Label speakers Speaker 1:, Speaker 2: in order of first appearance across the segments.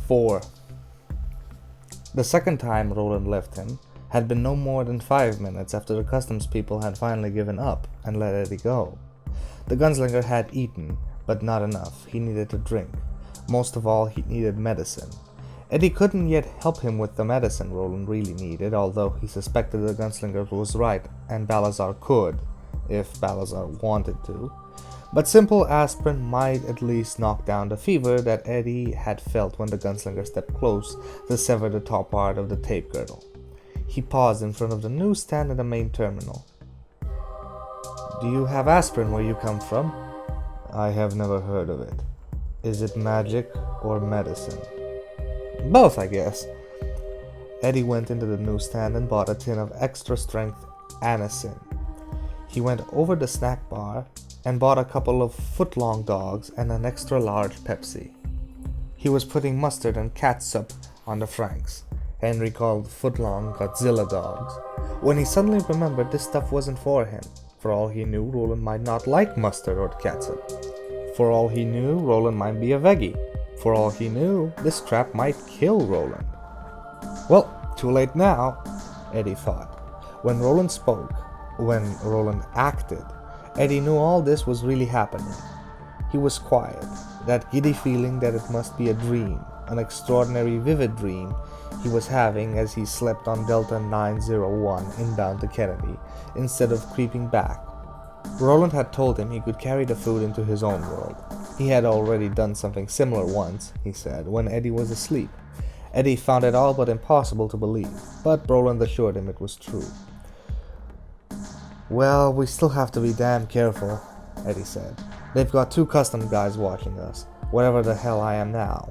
Speaker 1: 4. The second time Roland left him had been no more than 5 minutes after the customs people had finally given up and let Eddie go. The gunslinger had eaten, but not enough. He needed a drink. Most of all, he needed medicine. Eddie couldn't yet help him with the medicine Roland really needed, although he suspected the gunslinger was right, and Balazar could, if Balazar wanted to. But simple aspirin might at least knock down the fever that Eddie had felt when the gunslinger stepped close to sever the top part of the tape girdle. He paused in front of the newsstand at the main terminal. "Do you have aspirin where you come from?" "I have never heard of it. Is it magic or medicine?" "Both, I guess." Eddie went into the newsstand and bought a tin of extra-strength anisin. He went over the snack bar and bought a couple of foot-long dogs and an extra-large Pepsi. He was putting mustard and catsup on the franks. Henry called foot-long Godzilla dogs, when he suddenly remembered this stuff wasn't for him. For all he knew, Roland might not like mustard or catsup. For all he knew, Roland might be a veggie. For all he knew, this trap might kill Roland. Well, too late now, Eddie thought. When Roland spoke, when Roland acted, Eddie knew all this was really happening. He was quiet, that giddy feeling that it must be a dream, an extraordinary vivid dream he was having as he slept on Delta 901 inbound to Kennedy, instead of creeping back. Roland had told him he could carry the food into his own world. He had already done something similar once, he said, when Eddie was asleep. Eddie found it all but impossible to believe, but Roland assured him it was true. "Well, we still have to be damn careful," Eddie said. "They've got 2 custom guys watching us, wherever the hell I am now."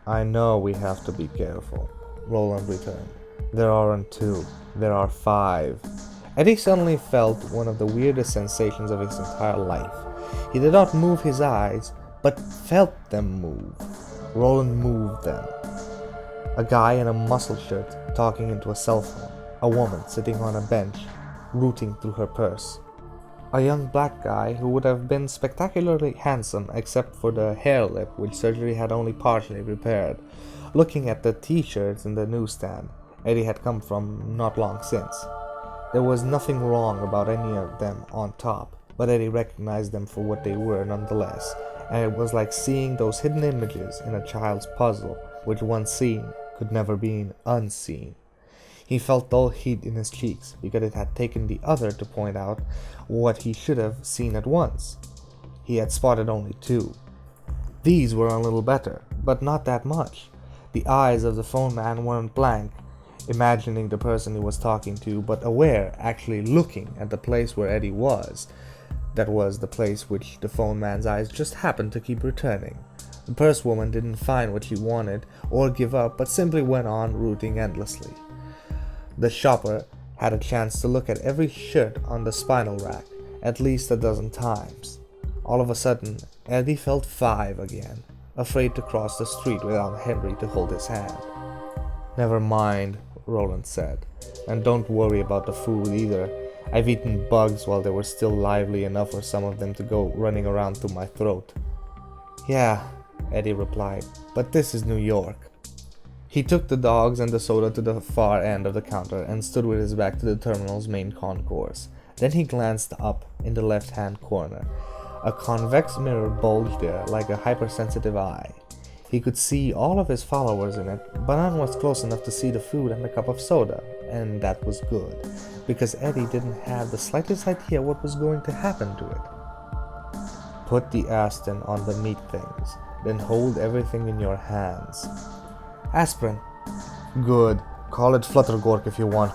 Speaker 1: "I know we have to be careful," Roland returned. "There aren't 2, there are 5. Eddie suddenly felt one of the weirdest sensations of his entire life. He did not move his eyes, but felt them move. Roland moved them. A guy in a muscle shirt talking into a cell phone. A woman sitting on a bench, rooting through her purse. A young black guy who would have been spectacularly handsome except for the hair lip which surgery had only partially repaired, looking at the t-shirts in the newsstand Eddie had come from not long since. There was nothing wrong about any of them on top, but Eddie recognized them for what they were nonetheless, and it was like seeing those hidden images in a child's puzzle, which once seen could never be unseen. He felt dull heat in his cheeks, because it had taken the other to point out what he should have seen at once. He had spotted only 2. These were a little better, but not that much. The eyes of the phone man weren't blank, imagining the person he was talking to, but aware, actually looking at the place where Eddie was. That was the place which the phone man's eyes just happened to keep returning. The purse woman didn't find what she wanted or give up, but simply went on rooting endlessly. The shopper had a chance to look at every shirt on the spinal rack at least a dozen times. All of a sudden, Eddie felt 5 again, afraid to cross the street without Henry to hold his hand. "Never mind," Roland said, "and don't worry about the food either. I've eaten bugs while they were still lively enough for some of them to go running around through my throat." "Yeah," Eddie replied, "but this is New York." He took the dogs and the soda to the far end of the counter and stood with his back to the terminal's main concourse. Then he glanced up in the left-hand corner. A convex mirror bulged there like a hypersensitive eye. He could see all of his followers in it, but none was close enough to see the food and the cup of soda, and that was good, because Eddie didn't have the slightest idea what was going to happen to it. "Put the Aston on the meat things, then hold everything in your hands." "Aspirin." "Good. Call it Fluttergork if you want.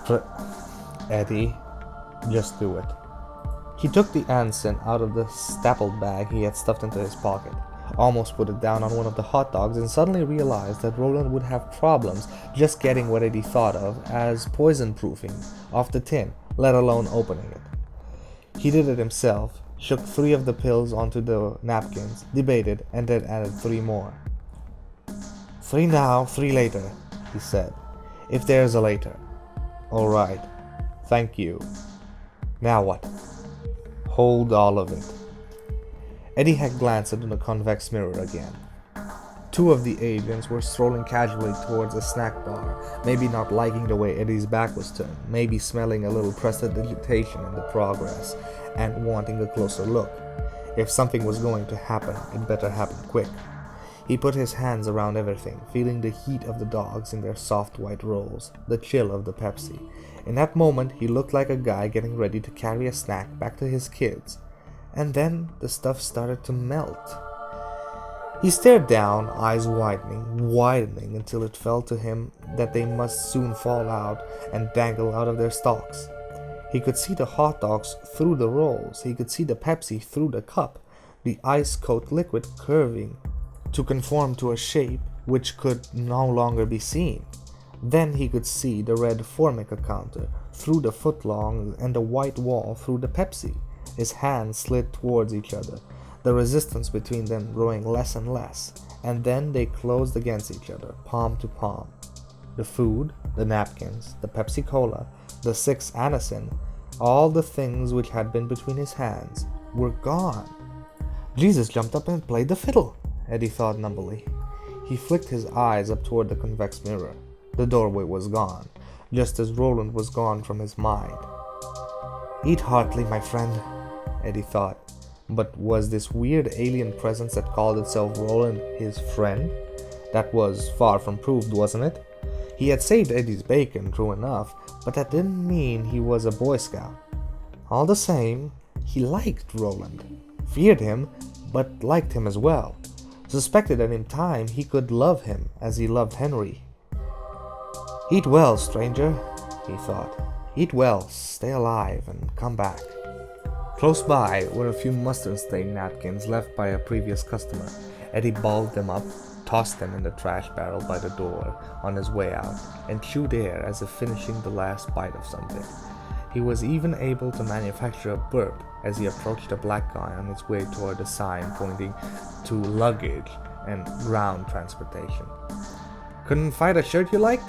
Speaker 1: Eddie, just do it." He took the Anson out of the stapled bag he had stuffed into his pocket, almost put it down on one of the hot dogs, and suddenly realized that Roland would have problems just getting what Eddie thought of as poison-proofing off the tin, let alone opening it. He did it himself, shook 3 of the pills onto the napkins, debated, and then added 3 more. "3 now, 3 later," he said, "if there's a later." "All right. Thank you. Now what?" "Hold all of it." Eddie had glanced into the convex mirror again. Two of the agents were strolling casually towards a snack bar, maybe not liking the way Eddie's back was turned, maybe smelling a little prestidigitation in the progress, and wanting a closer look. If something was going to happen, it better happen quick. He put his hands around everything, feeling the heat of the dogs in their soft white rolls, the chill of the Pepsi. In that moment, he looked like a guy getting ready to carry a snack back to his kids. And then the stuff started to melt. He stared down, eyes widening until it felt to him that they must soon fall out and dangle out of their stalks. He could see the hot dogs through the rolls. He could see the Pepsi through the cup, the ice-coated liquid curving to conform to a shape which could no longer be seen. Then he could see the red Formica counter through the footlong and the white wall through the Pepsi. His hands slid towards each other, the resistance between them growing less and less, and then they closed against each other, palm to palm. The food, the napkins, the Pepsi-Cola, the 6 Anacin, all the things which had been between his hands, were gone. Jesus jumped up and played the fiddle, Eddie thought numbly. He flicked his eyes up toward the convex mirror. The doorway was gone, just as Roland was gone from his mind. Eat heartily, my friend, Eddie thought. But was this weird alien presence that called itself Roland his friend? That was far from proved, wasn't it? He had saved Eddie's bacon, true enough, but that didn't mean he was a Boy Scout. All the same, he liked Roland. Feared him, but liked him as well. Suspected at any time he could love him as he loved Henry. Eat well, stranger, he thought. Eat well, stay alive, and come back. Close by were a few mustard-stained napkins left by a previous customer. Eddie balled them up, tossed them in the trash barrel by the door on his way out, and chewed air as if finishing the last bite of something. He was even able to manufacture a burp as he approached a black guy on his way toward a sign pointing to luggage and ground transportation. "Couldn't find a shirt you liked?"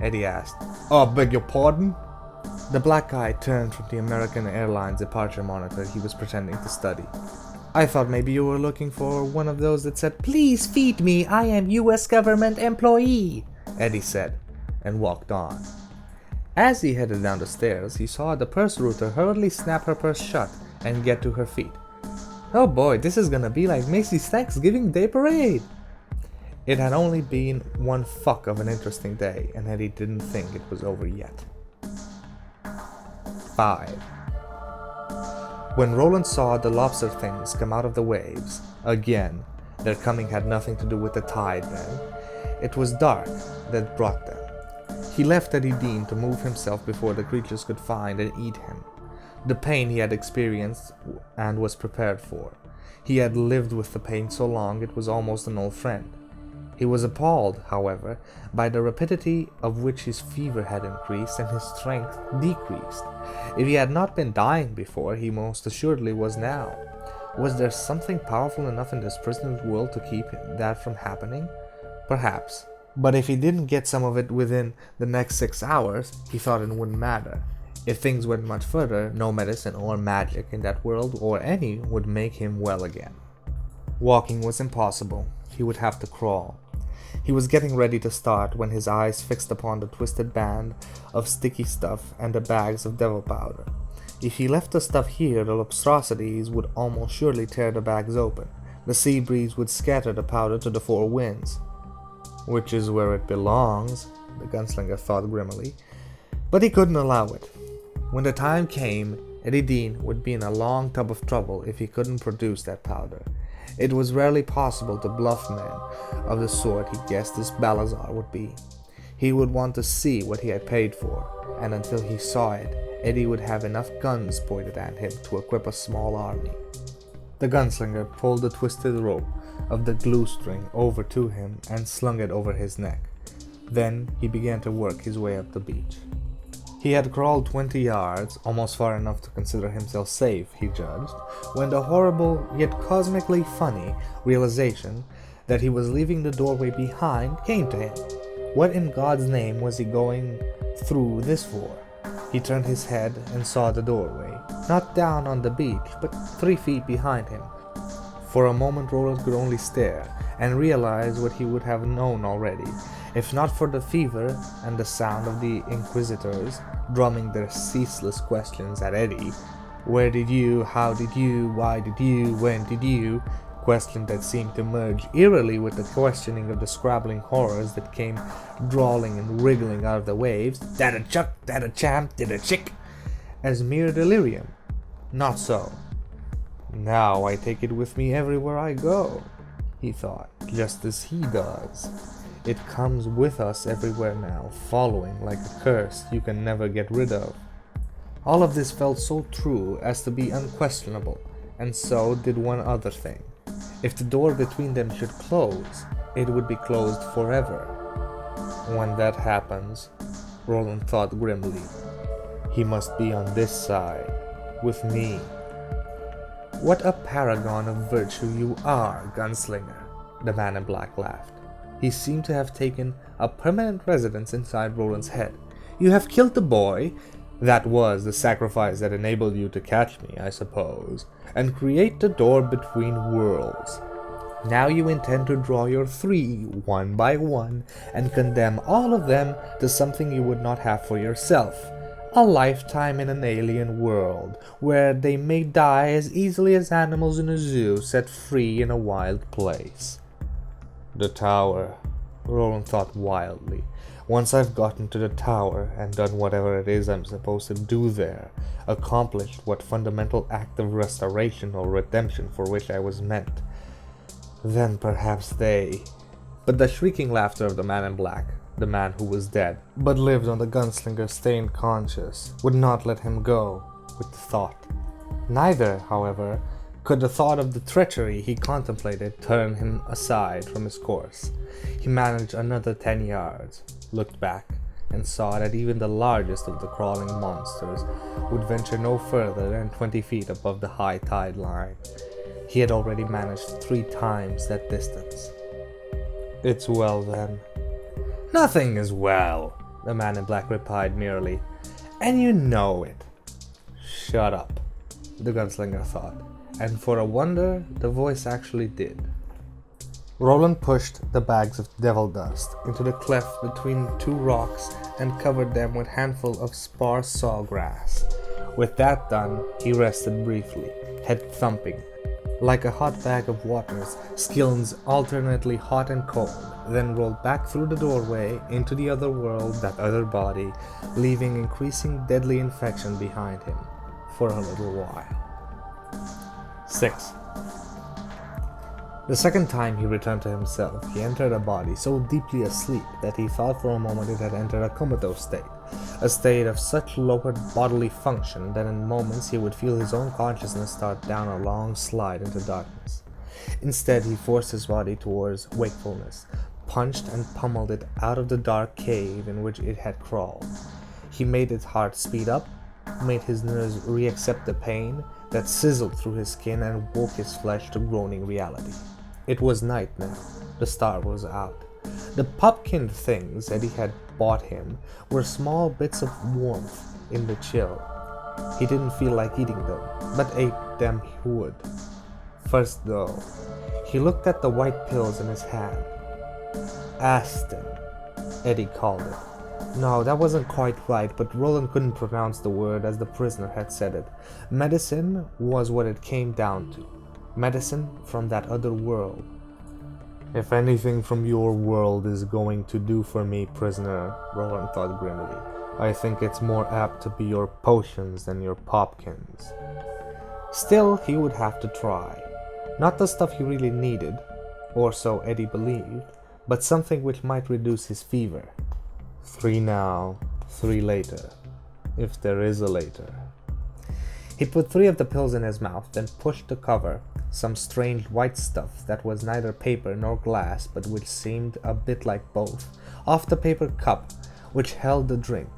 Speaker 1: Eddie asked. "Oh, beg your pardon?" The black guy turned from the American Airlines departure monitor he was pretending to study. "I thought maybe you were looking for one of those that said, 'Please feed me, I am U.S. government employee,'" Eddie said, and walked on. As he headed down the stairs, he saw the purse router hurriedly snap her purse shut and get to her feet. "Oh boy, this is gonna be like Macy's Thanksgiving Day Parade!" It had only been one fuck of an interesting day, and Eddie didn't think it was over yet. 5. When Roland saw the lobster things come out of the waves, again, their coming had nothing to do with the tide then. It was dark that brought them. He left Eddie Dean to move himself before the creatures could find and eat him. The pain he had experienced and was prepared for. He had lived with the pain so long it was almost an old friend. He was appalled, however, by the rapidity of which his fever had increased and his strength decreased. If he had not been dying before, he most assuredly was now. Was there something powerful enough in this prisoner's world to keep that from happening? Perhaps. But if he didn't get some of it within the next 6 hours, he thought it wouldn't matter. If things went much further, no medicine or magic in that world or any would make him well again. Walking was impossible. He would have to crawl. He was getting ready to start when his eyes fixed upon the twisted band of sticky stuff and the bags of devil powder. If he left the stuff here, the monstrosities would almost surely tear the bags open. The sea breeze would scatter the powder to the 4 winds. Which is where it belongs, the gunslinger thought grimly. But he couldn't allow it. When the time came, Eddie Dean would be in a long tub of trouble if he couldn't produce that powder. It was rarely possible to bluff men of the sort he guessed this Balazar would be. He would want to see what he had paid for, and until he saw it, Eddie would have enough guns pointed at him to equip a small army. The gunslinger pulled the twisted rope of the glue string over to him and slung it over his neck. Then he began to work his way up the beach. He had crawled 20 yards, almost far enough to consider himself safe, he judged, when the horrible yet cosmically funny realization that he was leaving the doorway behind came to him. What in God's name was he going through this for? He turned his head and saw the doorway, not down on the beach, but 3 feet behind him. For a moment Roland could only stare, and realized what he would have known already, if not for the fever and the sound of the Inquisitors drumming their ceaseless questions at Eddie. Where did you, how did you, why did you, when did you? Questions that seemed to merge eerily with the questioning of the scrabbling horrors that came drawling and wriggling out of the waves. That a chuck, that a champ, did a chick, as mere delirium. Not so. Now I take it with me everywhere I go, he thought, just as he does. It comes with us everywhere now, following like a curse you can never get rid of. All of this felt so true as to be unquestionable, and so did one other thing. If the door between them should close, it would be closed forever. When that happens, Roland thought grimly, he must be on this side, with me. What a paragon of virtue you are, Gunslinger, the man in black laughed. He seemed to have taken a permanent residence inside Roland's head. You have killed the boy. That was the sacrifice that enabled you to catch me, I suppose, and create the door between worlds. Now you intend to draw your three, one by one, and condemn all of them to something you would not have for yourself. A lifetime in an alien world, where they may die as easily as animals in a zoo set free in a wild place. The tower, Roland thought wildly. Once I've gotten to the tower and done whatever it is I'm supposed to do there, accomplished what fundamental act of restoration or redemption for which I was meant, then perhaps they... But the shrieking laughter of the man in black, the man who was dead, but lived on the Gunslinger's stained conscience, would not let him go with the thought. Neither, however, could the thought of the treachery he contemplated turn him aside from his course. He managed another 10 yards, looked back, and saw that even the largest of the crawling monsters would venture no further than 20 feet above the high tide line. He had already managed 3 times that distance. It's well then. Nothing is well, the man in black replied merely, and you know it. Shut up, the gunslinger thought, and for a wonder, the voice actually did. Roland pushed the bags of devil dust into the cleft between 2 rocks and covered them with a handful of sparse sawgrass. With that done, he rested briefly, head thumping. Like a hot bag of waters, skills alternately hot and cold, then rolled back through the doorway into the other world, that other body, leaving increasing deadly infection behind him for a little while. 6. The second time he returned to himself, he entered a body so deeply asleep that he thought for a moment it had entered a comatose state, a state of such lowered bodily function that in moments he would feel his own consciousness start down a long slide into darkness. Instead, he forced his body towards wakefulness, punched and pummeled it out of the dark cave in which it had crawled. He made its heart speed up, made his nerves re-accept the pain that sizzled through his skin and woke his flesh to groaning reality. It was night now. The star was out. The pumpkin things Eddie had bought him were small bits of warmth in the chill. He didn't feel like eating them, but ate them he would. First though, he looked at the white pills in his hand. Aston, Eddie called it. No, that wasn't quite right, but Roland couldn't pronounce the word as the prisoner had said it. Medicine was what it came down to. Medicine from that other world. If anything from your world is going to do for me, prisoner, Roland thought grimly, I think it's more apt to be your potions than your popkins. Still, he would have to try. Not the stuff he really needed, or so Eddie believed, but something which might reduce his fever. 3 now, 3 later, if there is a later. He put 3 of the pills in his mouth, then pushed the cover, some strange white stuff that was neither paper nor glass but which seemed a bit like both, off the paper cup which held the drink,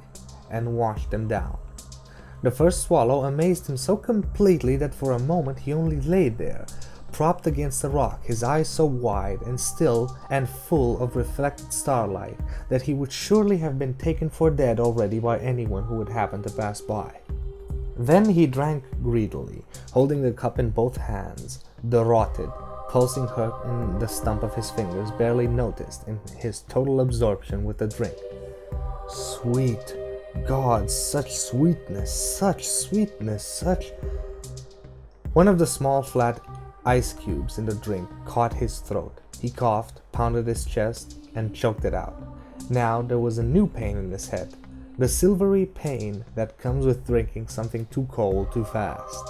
Speaker 1: and washed them down. The first swallow amazed him so completely that for a moment he only lay there, propped against a rock, his eyes so wide and still and full of reflected starlight that he would surely have been taken for dead already by anyone who would happen to pass by. Then he drank greedily, holding the cup in both hands, the rotted, pulsing hurt in the stump of his fingers, barely noticed in his total absorption with the drink. Sweet God, such sweetness, such sweetness, such... One of the small flat ice cubes in the drink caught his throat. He coughed, pounded his chest, and choked it out. Now there was a new pain in his head. The silvery pain that comes with drinking something too cold too fast.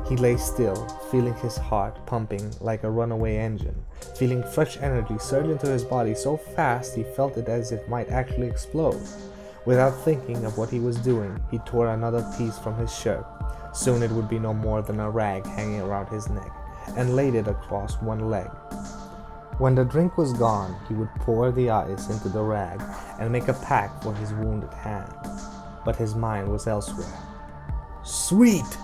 Speaker 1: He lay still, feeling his heart pumping like a runaway engine, feeling fresh energy surge into his body so fast he felt it as if it might actually explode. Without thinking of what he was doing, he tore another piece from his shirt. Soon it would be no more than a rag hanging around his neck, and laid it across one leg. When the drink was gone, he would pour the ice into the rag and make a pack for his wounded hand. But his mind was elsewhere. Sweet!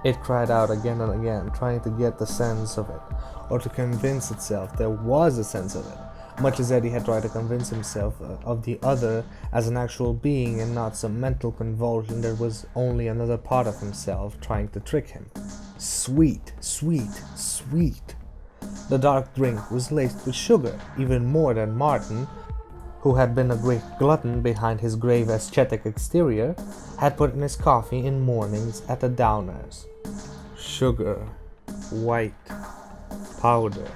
Speaker 1: It cried out again and again, trying to get the sense of it, or to convince itself there was a sense of it, much as Eddie had tried to convince himself of the other as an actual being and not some mental convulsion that was only another part of himself trying to trick him. Sweet, sweet, sweet. The dark drink was laced with sugar, even more than Martin, who had been a great glutton behind his grave ascetic exterior, had put in his coffee in mornings at the Downers. Sugar, white, powder.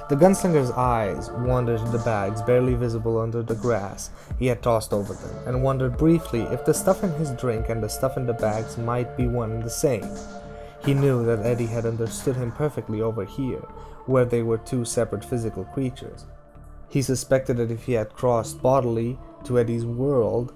Speaker 1: The gunslinger's eyes wandered to the bags barely visible under the grass he had tossed over them, and wondered briefly if the stuff in his drink and the stuff in the bags might be one and the same. He knew that Eddie had understood him perfectly over here, where they were two separate physical creatures. He suspected that if he had crossed bodily to Eddie's world,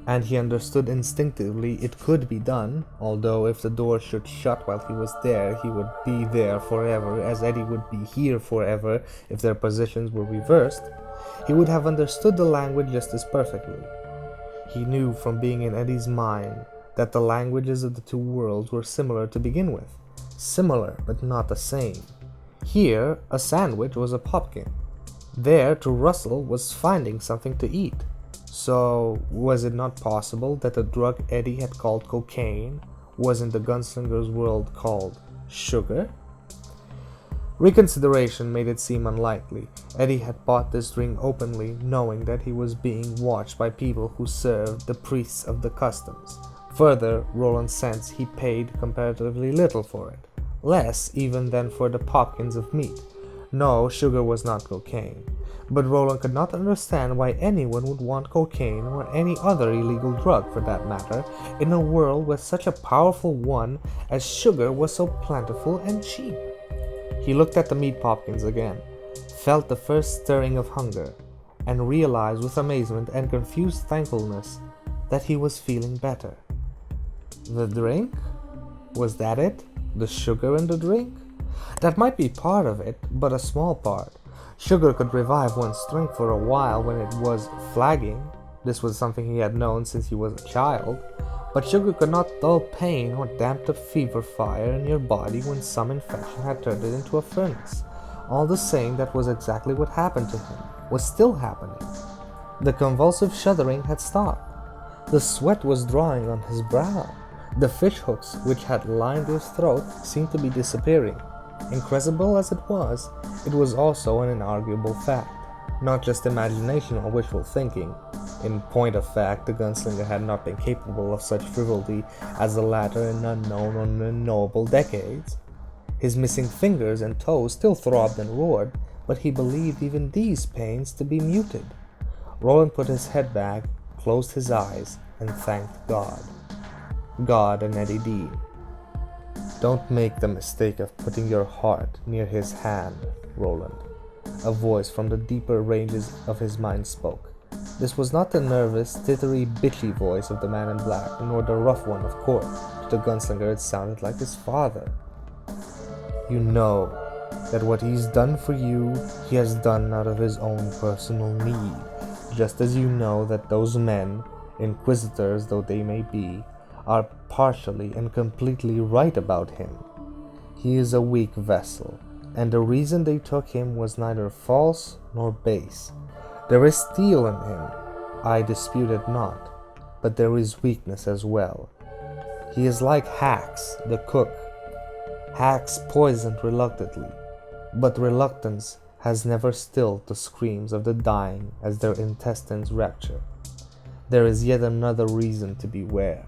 Speaker 1: and he understood instinctively it could be done, although if the door should shut while he was there, he would be there forever, as Eddie would be here forever if their positions were reversed, he would have understood the language just as perfectly. He knew from being in Eddie's mind that the languages of the two worlds were similar to begin with. Similar, but not the same. Here, a sandwich was a pumpkin. There, to Russell, was finding something to eat. So, was it not possible that the drug Eddie had called cocaine was in the gunslinger's world called sugar? Reconsideration made it seem unlikely. Eddie had bought this drink openly, knowing that he was being watched by people who served the priests of the customs. Further, Roland sensed he paid comparatively little for it, less even than for the popkins of meat. No, sugar was not cocaine, but Roland could not understand why anyone would want cocaine or any other illegal drug for that matter in a world where such a powerful one as sugar was so plentiful and cheap. He looked at the meat popkins again, felt the first stirring of hunger, and realized with amazement and confused thankfulness that he was feeling better. The drink? Was that it? The sugar in the drink? That might be part of it, but a small part. Sugar could revive one's strength for a while when it was flagging. This was something he had known since he was a child. But sugar could not dull pain or damp the fever fire in your body when some infection had turned it into a furnace. All the same, that was exactly what happened to him, was still happening. The convulsive shuddering had stopped. The sweat was drying on his brow. The fishhooks which had lined his throat seemed to be disappearing. Incredible as it was also an inarguable fact, not just imagination or wishful thinking. In point of fact, the gunslinger had not been capable of such frivolity as the latter in unknown or unknowable decades. His missing fingers and toes still throbbed and roared, but he believed even these pains to be muted. Roland put his head back, closed his eyes, and thanked God. God and Eddie D. Don't make the mistake of putting your heart near his hand, Roland. A voice from the deeper ranges of his mind spoke. This was not the nervous, tittery, bitchy voice of the man in black, nor the rough one of court. To the gunslinger it sounded like his father. You know that what he's done for you, he has done out of his own personal need, just as you know that those men, inquisitors though they may be, are partially and completely right about him. He is a weak vessel, and the reason they took him was neither false nor base. There is steel in him, I dispute it not, but there is weakness as well. He is like Hax, the cook. Hax poisoned reluctantly. but reluctance has never stilled the screams of the dying as their intestines rupture. There is yet another reason to beware.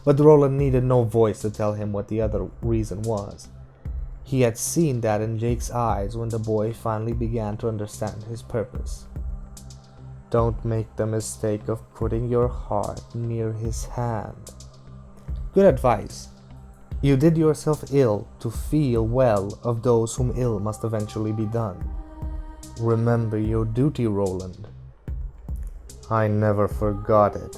Speaker 1: But Roland needed no voice to tell him what the other reason was. He had seen that in Jake's eyes when the boy finally began to understand his purpose. Don't make the mistake of putting your heart near his hand. Good advice. You did yourself ill to feel well of those whom ill must eventually be done. Remember your duty, Roland. I never forgot it.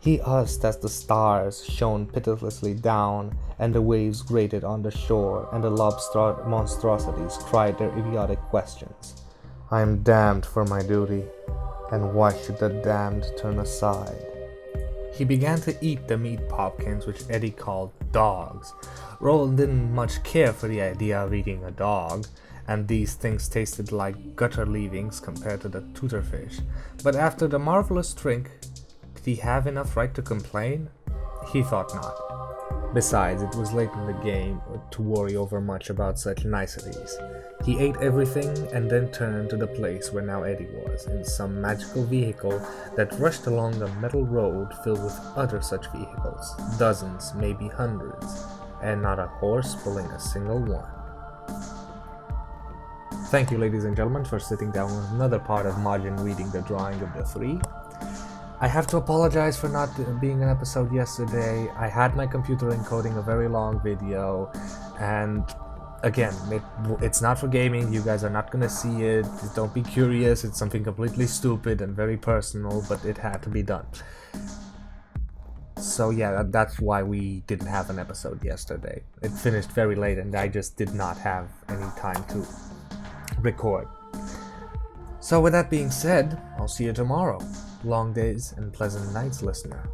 Speaker 1: He husked as the stars shone pitilessly down and the waves grated on the shore and the lobster monstrosities cried their idiotic questions. I am damned for my duty, and why should the damned turn aside? He began to eat the meat popkins which Eddie called dogs. Roland didn't much care for the idea of eating a dog, and these things tasted like gutter leavings compared to the tutorfish. But after the marvelous drink, did he have enough right to complain? He thought not. Besides, it was late in the game to worry over much about such niceties. He ate everything and then turned to the place where now Eddie was, in some magical vehicle that rushed along a metal road filled with other such vehicles, dozens, maybe hundreds, and not a horse pulling a single one. Thank you, ladies and gentlemen, for sitting down with another part of Majin reading the drawing of the three. I have to apologize for not being an episode yesterday. I had my computer encoding a very long video, and again, it's not for gaming. You guys are not gonna see it. Don't be curious. It's something completely stupid and very personal, but it had to be done. So yeah, that's why we didn't have an episode yesterday. It finished very late and I just did not have any time to record. So with that being said, I'll see you tomorrow. Long days and pleasant nights, listener.